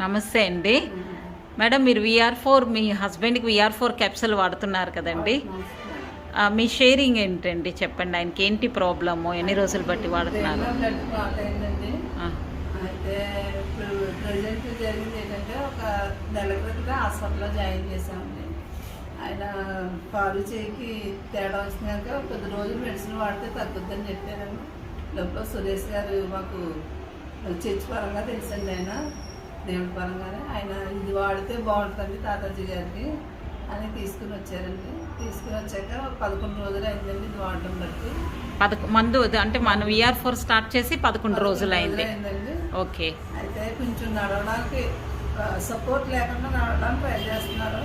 నమస్తే అండి మేడం, మీరు VR4 మీ హస్బెండ్కి VR4 క్యాప్సూల్ వాడుతున్నారు కదండి. మీ షేరింగ్ ఏంటండి చెప్పండి. ఆయనకి ఏంటి ప్రాబ్లము, ఎన్ని రోజులు బట్టి వాడుతున్నారు? అయితే ఇప్పుడు ప్రజెంట్ జరిగింది ఏంటంటే, ఒక నెల క్రితం హాస్పిటల్లో జాయిన్ చేసామండి. ఆయన పాలు చేయికి తేడా వచ్చినాక కొద్ది రోజులు మెడిసిన్ వాడితే తగ్గుద్దని చెప్పారండి. లోపల సురేష్ గారు మాకు చర్చి పరంగా తెలుసండి, ఆయన దేవుడి పరంగానే ఆయన ఇది వాడితే బాగుంటుంది తాతాజీ గారికి అని తీసుకుని వచ్చారండి. తీసుకుని వచ్చాక 11 రోజులు అయిందండి ఇది వాడటం బట్టి. మందు అంటే మనం VR4 స్టార్ట్ చేసి 11 రోజులు అయిందండి. ఓకే. అయితే కొంచెం నడవడానికి సపోర్ట్ లేకుండా నడవడానికి ట్రై చేస్తున్నారు.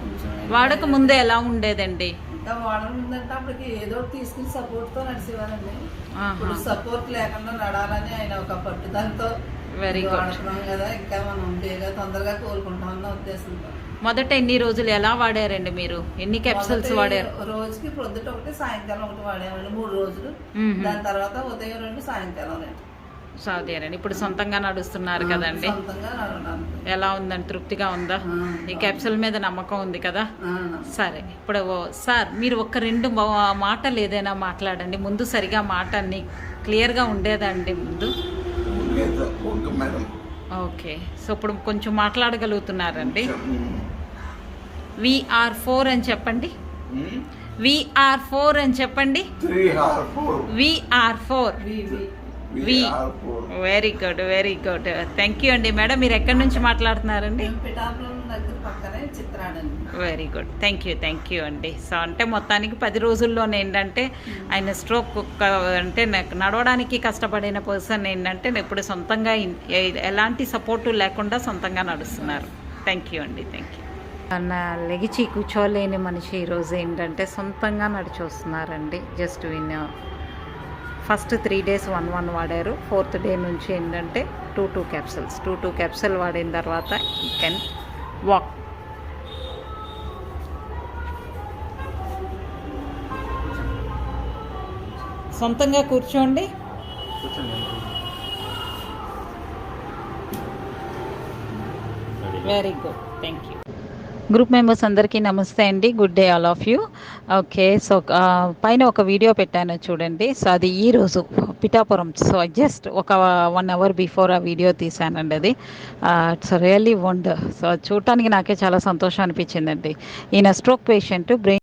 కొంచెం వాడక ముందు ఎలా ఉండేదండి? ఇంకా వాడడం ముందంటే అప్పటికి ఏదో తీసుకుని సపోర్ట్తో నడిచేవారండి. ఇప్పుడు సపోర్ట్ లేకుండా నడాలని ఆయన ఒక పట్టుదలతో వెరీ గుడ్ కదా, ఇంకా మనం బేగా తొందరగా కోలుకుంటామన్న ఉద్దేశంతో. మొదట ఎన్ని రోజులు ఎలా వాడారండి మీరు? ఎన్ని క్యాప్సూల్స్ వాడారు? రోజుకి పొద్దుట ఒకటి సాయంకాలం ఒకటి వాడామండి 3 రోజులు. దాని తర్వాత ఉదయం 2 సాయంకాలం 2. సాధ్యారండి. ఇప్పుడు సొంతంగా నడుస్తున్నారు కదండి, ఎలా ఉందండి? తృప్తిగా ఉందా? ఈ క్యాప్సూల్ మీద నమ్మకం ఉంది కదా? సరే, ఇప్పుడు సార్ మీరు ఒక 2 మాటలు ఏదైనా మాట్లాడండి. ముందు సరిగా మాట అన్ని క్లియర్గా ఉండేదండి ముందు. ఓకే, సో ఇప్పుడు కొంచెం మాట్లాడగలుగుతున్నారండి. VR4 అని చెప్పండి. VR4 అని చెప్పండి. VR4. Very good, very good. Thank you అండి. మేడం, మీరు ఎక్కడి నుంచి మాట్లాడుతున్నారండి? వెరీ గుడ్, థ్యాంక్ యూ అండి. సో అంటే మొత్తానికి 10 రోజుల్లోనే ఏంటంటే ఆయన స్ట్రోక్ అంటే నడవడానికి కష్టపడిన పర్సన్ ఏంటంటే ఇప్పుడు సొంతంగా ఎలాంటి సపోర్టు లేకుండా సొంతంగా నడుస్తున్నారు. థ్యాంక్ యూ అండి, థ్యాంక్ యూ. లెగిచి కూర్చోలేని మనిషి ఈరోజు ఏంటంటే సొంతంగా నడిచి వస్తున్నారండి. జస్ట్ ఫస్ట్ 3 days 1 వాడారు. 4th డే నుంచి ఏంటంటే 2 క్యాప్సూల్ వాడిన తర్వాత యూ కెన్ వాక్. సొంతంగా కూర్చోండి. Very good, thank you. Group members అందరికీ నమస్తే అండి. Good day all of you. Okay, so పైన ఒక వీడియో పెట్టాను చూడండి. సో అది ఈరోజు పిఠాపురం. సో జస్ట్ ఒక 1 hour బిఫోర్ ఆ వీడియో తీసానండి. అది ఇట్స్ రియల్లీ వండర్. సో చూడటానికి నాకే చాలా సంతోషం అనిపించిందండి. ఈయన స్ట్రోక్ పేషెంట్, బ్రెయిన్